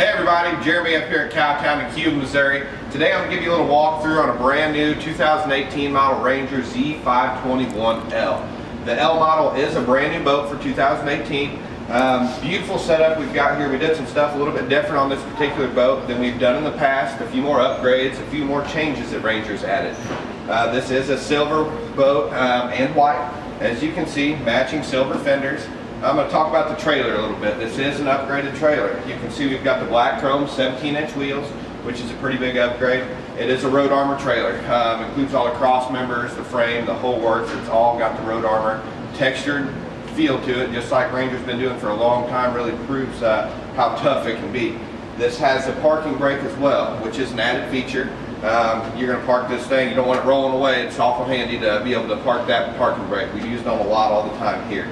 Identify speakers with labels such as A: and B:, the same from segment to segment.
A: Hey everybody, Jeremy up here at Cowtown in Cuba, Missouri. Today I'm going to give you a little walkthrough on a brand new 2018 model Ranger Z521L. The L model is a brand new boat for 2018. Beautiful setup we've got here. We did some stuff a little bit different on this particular boat than we've done in the past. A few more upgrades, a few more changes that Ranger's added. This is a silver boat and white. As you can see, matching silver fenders. I'm going to talk about the trailer a little bit. This is an upgraded trailer. You can see we've got the black chrome 17-inch wheels, which is a pretty big upgrade. It is a road armor trailer. Includes all the cross members, the frame, the whole works. It's all got the road armor textured feel to it, just like Ranger's been doing for a long time. Really proves how tough it can be. This has a parking brake as well, which is an added feature. You're going to park this thing, you don't want it rolling away. It's awful handy to be able to park that parking brake. We use it on a lot all the time here.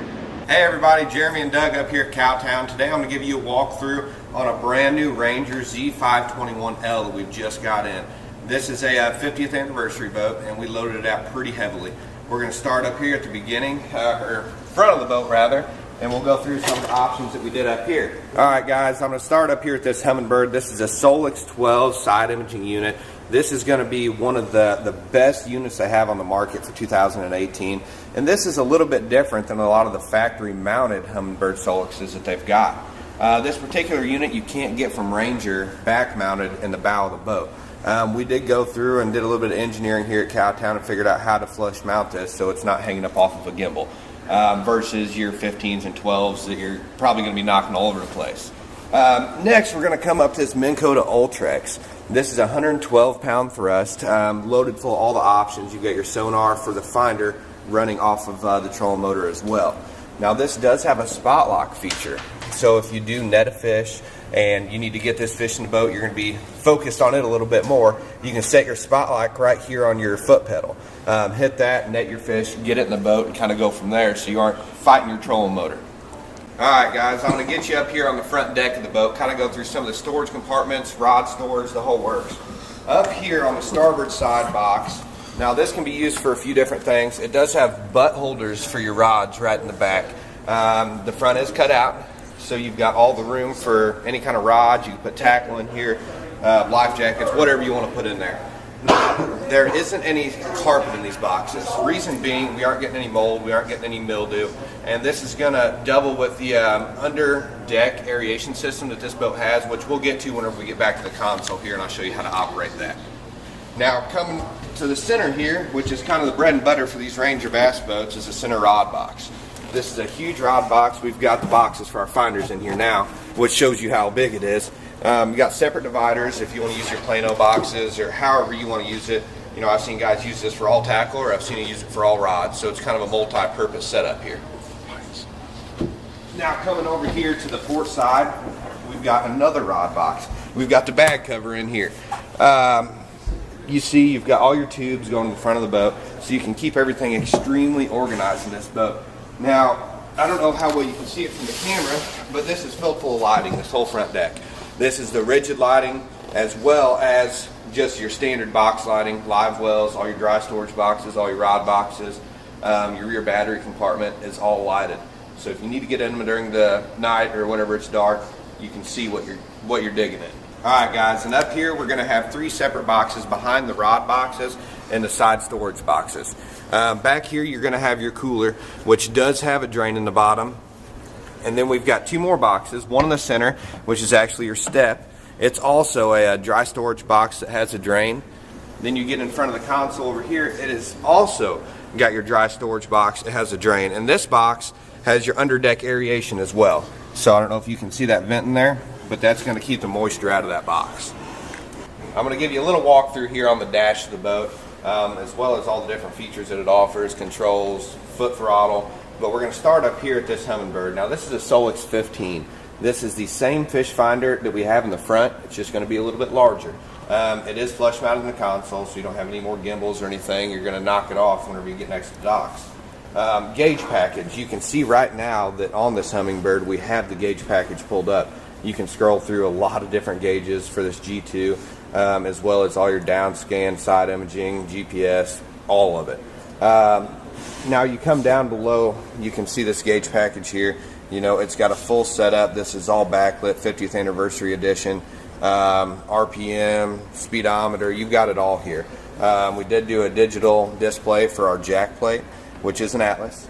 A: Hey everybody, Jeremy and Doug up here at Cowtown. Today I'm going to give you a walkthrough on a brand new Ranger Z521L that we've just got in. This is a 50th anniversary boat and we loaded it out pretty heavily. We're going to start up here at the beginning, or front of the boat rather, and we'll go through some of the options that we did up here. Alright guys, I'm going to start up here at this Humminbird. This is a Solix 12 side imaging unit. This is going to be one of the best units they have on the market for 2018. And this is a little bit different than a lot of the factory mounted Humminbird Solixes that they've got. This particular unit you can't get from Ranger back mounted in the bow of the boat. We did go through and did a little bit of engineering here at Cowtown and figured out how to flush mount this so it's not hanging up off of a gimbal versus your 15s and 12s that you're probably going to be knocking all over the place. Next we're going to come up to this Minn Kota Ultrex. This is a 112-pound thrust, loaded full of all the options. You've got your sonar for the finder running off of the trolling motor as well. Now this does have a spot lock feature, so if you do net a fish and you need to get this fish in the boat, you're going to be focused on it a little bit more, you can set your spot lock right here on your foot pedal. Hit that, net your fish, get it in the boat, and kind of go from there so you aren't fighting your trolling motor. Alright guys, I'm going to get you up here on the front deck of the boat, kind of go through some of the storage compartments, rod storage, the whole works. Up here on the starboard side box, now this can be used for a few different things. It does have butt holders for your rods right in the back. The front is cut out, so you've got all the room for any kind of rods. You can put tackle in here, life jackets, whatever you want to put in there. There isn't any carpet in these boxes. Reason being, we aren't getting any mold, we aren't getting any mildew, and this is going to double with the under deck aeration system that this boat has, which we'll get to whenever we get back to the console here, and I'll show you how to operate that. Now coming to the center here, which is kind of the bread and butter for these Ranger bass boats, is a center rod box. This is a huge rod box. We've got the boxes for our finders in here now, which shows you how big it is. You got separate dividers if you want to use your Plano boxes or however you want to use it. You know, I've seen guys use this for all tackle, or I've seen it use it for all rods, so it's kind of a multi-purpose setup here. Now coming over here to the port side, we've got another rod box. We've got the bag cover in here. You see you've got all your tubes going to the front of the boat, so you can keep everything extremely organized in this boat. Now, I don't know how well you can see it from the camera, but this is filled full of lighting, this whole front deck. This is the rigid lighting as well as just your standard box lighting, live wells, all your dry storage boxes, all your rod boxes, your rear battery compartment is all lighted. So if you need to get in them during the night or whenever it's dark, you can see what you're digging in. Alright guys, and up here we're going to have 3 separate boxes behind the rod boxes and the side storage boxes. Back here you're going to have your cooler, which does have a drain in the bottom. And then we've got 2 more boxes, one in the center, which is actually your step. It's also a dry storage box that has a drain. Then you get in front of the console over here, it is also got your dry storage box. It has a drain. And this box has your underdeck aeration as well. So I don't know if you can see that vent in there, but that's going to keep the moisture out of that box. I'm going to give you a little walkthrough here on the dash of the boat, as well as all the different features that it offers, controls, foot throttle. But we're going to start up here at this Humminbird. Now this is a Solix 15. This is the same fish finder that we have in the front. It's just going to be a little bit larger. It is flush mounted in the console, so you don't have any more gimbals or anything. You're going to knock it off whenever you get next to the docks. Gauge package. You can see right now that on this Humminbird we have the gauge package pulled up. You can scroll through a lot of different gauges for this G2, as well as all your down scan, side imaging, GPS, all of it. Now you come down below, you can see this gauge package here. You know, it's got a full setup. This is all backlit, 50th anniversary edition. RPM, speedometer, you've got it all here. We did do a digital display for our jack plate, which is an Atlas.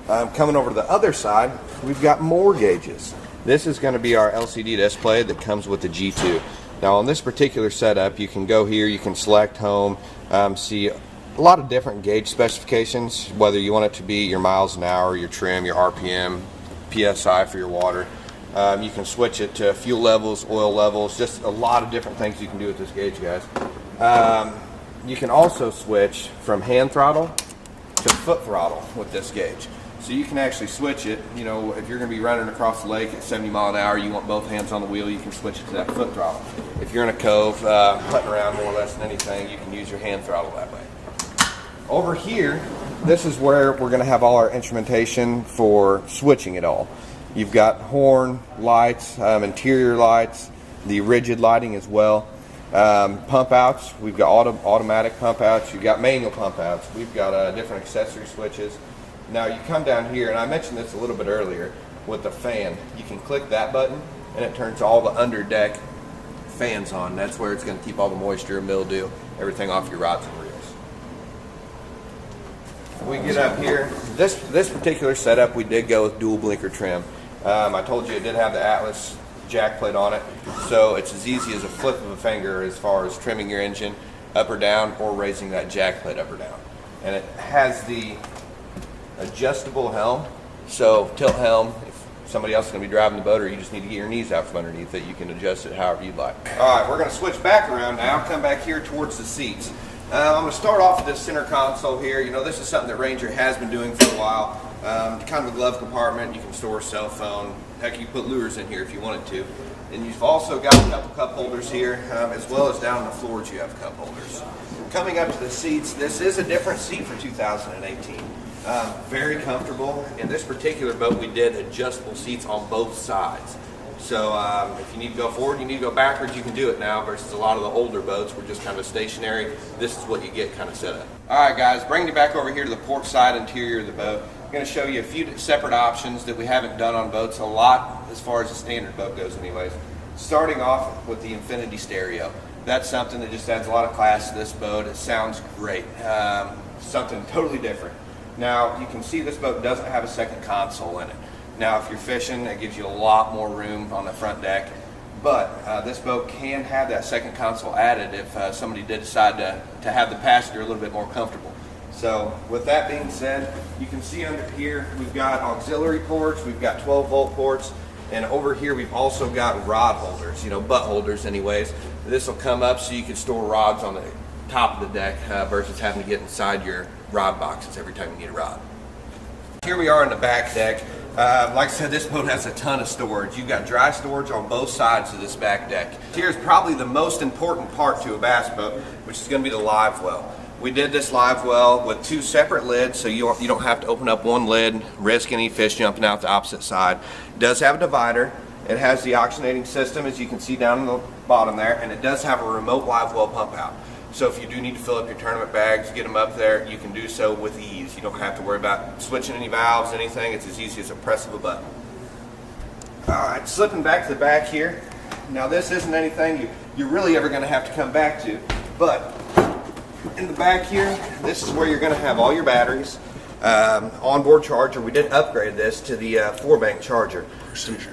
A: Coming over to the other side, we've got more gauges. This is going to be our LCD display that comes with the G2. Now on this particular setup, you can go here, you can select home, see a lot of different gauge specifications, whether you want it to be your miles an hour, your trim, your RPM, PSI for your water. You can switch it to fuel levels, oil levels, just a lot of different things you can do with this gauge, guys. You can also switch from hand throttle to foot throttle with this gauge. So you can actually switch it, you know, if you're going to be running across the lake at 70 miles an hour, you want both hands on the wheel, you can switch it to that foot throttle. If you're in a cove, putting around more or less than anything, you can use your hand throttle that way. Over here, this is where we're going to have all our instrumentation for switching it all. You've got horn, lights, interior lights, the rigid lighting as well. Pump outs, we've got automatic pump outs, you've got manual pump outs, we've got different accessory switches. Now you come down here, and I mentioned this a little bit earlier, with the fan. You can click that button and it turns all the under deck fans on. That's where it's going to keep all the moisture, mildew, everything off your rods and reels. We get up here, this particular setup we did go with dual blinker trim. I told you it did have the Atlas jack plate on it, so it's as easy as a flip of a finger as far as trimming your engine up or down or raising that jack plate up or down. And it has the adjustable helm, so tilt helm, if somebody else is going to be driving the boat or you just need to get your knees out from underneath it, you can adjust it however you'd like. Alright, we're going to switch back around now, come back here towards the seats. I'm going to start off with this center console here. You know, this is something that Ranger has been doing for a while. Kind of a glove compartment, you can store a cell phone, heck, you can put lures in here if you wanted to. And you've also got a couple cup holders here, as well as down on the floors you have cup holders. Coming up to the seats, this is a different seat for 2018. Very comfortable. In this particular boat, we did adjustable seats on both sides. So if you need to go forward, you need to go backwards, you can do it now, versus a lot of the older boats were just kind of stationary. This is what you get kind of set up. Alright guys, bringing you back over here to the port side interior of the boat. I'm going to show you a few separate options that we haven't done on boats a lot as far as the standard boat goes anyways. Starting off with the infinity stereo. That's something that just adds a lot of class to this boat. It sounds great. Something totally different. Now you can see this boat doesn't have a second console in it. Now if you're fishing, it gives you a lot more room on the front deck, but this boat can have that second console added if somebody did decide to have the passenger a little bit more comfortable. So with that being said, you can see under here we've got auxiliary ports, we've got 12-volt ports, and over here we've also got rod holders, you know, butt holders anyways. This will come up so you can store rods on the top of the deck versus having to get inside your rod boxes every time you need a rod. Here we are in the back deck. Like I said, this boat has a ton of storage. You've got dry storage on both sides of this back deck. Here's probably the most important part to a bass boat, which is going to be the live well. We did this live well with two separate lids, so you don't have to open up one lid, risk any fish jumping out the opposite side. It does have a divider. It has the oxygenating system, as you can see down in the bottom there, and it does have a remote live well pump out. So if you do need to fill up your tournament bags, get them up there, you can do so with ease. You don't have to worry about switching any valves, anything. It's as easy as a press of a button. Alright, slipping back to the back here. Now this isn't anything you're really ever going to have to come back to, but in the back here, this is where you're going to have all your batteries. Onboard charger, we did upgrade this to the 4-bank charger.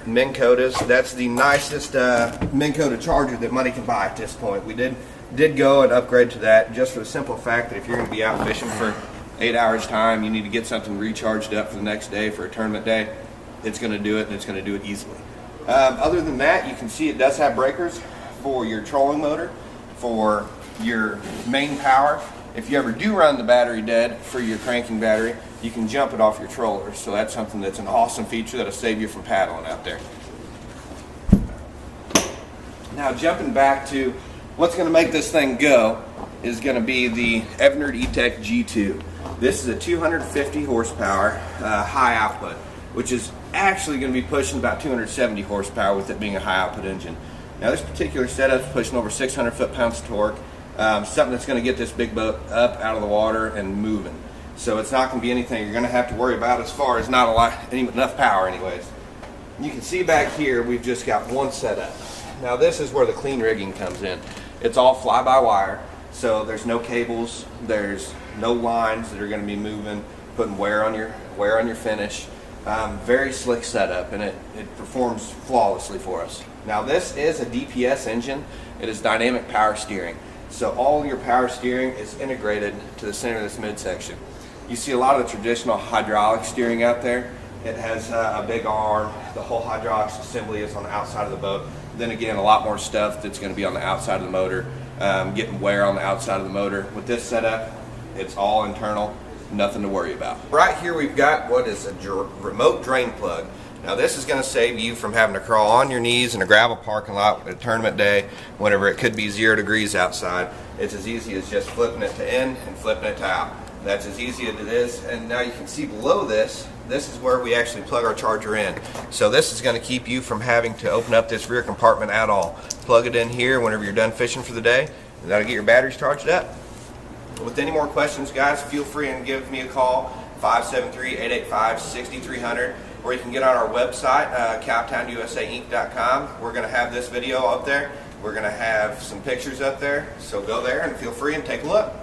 A: Minn Kotas, that's the nicest Minn Kota charger that money can buy at this point. We did go and upgrade to that just for the simple fact that if you're going to be out fishing for 8 hours time, you need to get something recharged up for the next day for a tournament day. It's going to do it, and it's going to do it easily. Other than that, you can see it does have breakers for your trolling motor, for your main power. If you ever do run the battery dead for your cranking battery, you can jump it off your troller. So that's something that's an awesome feature that'll save you from paddling out there. Now jumping back to what's going to make this thing go is going to be the Evinrude E-Tech G2. This is a 250 horsepower high output, which is actually going to be pushing about 270 horsepower with it being a high output engine. Now this particular setup is pushing over 600 foot-pounds of torque, something that's going to get this big boat up out of the water and moving. So it's not going to be anything you're going to have to worry about as far as not enough power anyways. You can see back here we've just got one setup. Now this is where the clean rigging comes in. It's all fly-by-wire, so there's no cables, there's no lines that are going to be moving, putting wear on your finish. Very slick setup, and it performs flawlessly for us. Now this is a DPS engine. It is dynamic power steering. So all your power steering is integrated to the center of this midsection. You see a lot of the traditional hydraulic steering out there. It has a big arm. The whole hydraulics assembly is on the outside of the boat. Then again, a lot more stuff that's going to be on the outside of the motor, getting wear on the outside of the motor. With this setup, it's all internal. Nothing to worry about. Right here we've got what is a remote drain plug. Now this is going to save you from having to crawl on your knees in a gravel parking lot at a tournament day whenever it could be 0 degrees outside. It's as easy as just flipping it to in and flipping it to out. That's as easy as it is. And now you can see below this, this is where we actually plug our charger in. So this is going to keep you from having to open up this rear compartment at all. Plug it in here whenever you're done fishing for the day, and that'll get your batteries charged up. With any more questions, guys, feel free and give me a call, 573-885-6300, or you can get on our website, CowtownUSAInc.com. We're going to have this video up there. We're going to have some pictures up there, so go there and feel free and take a look.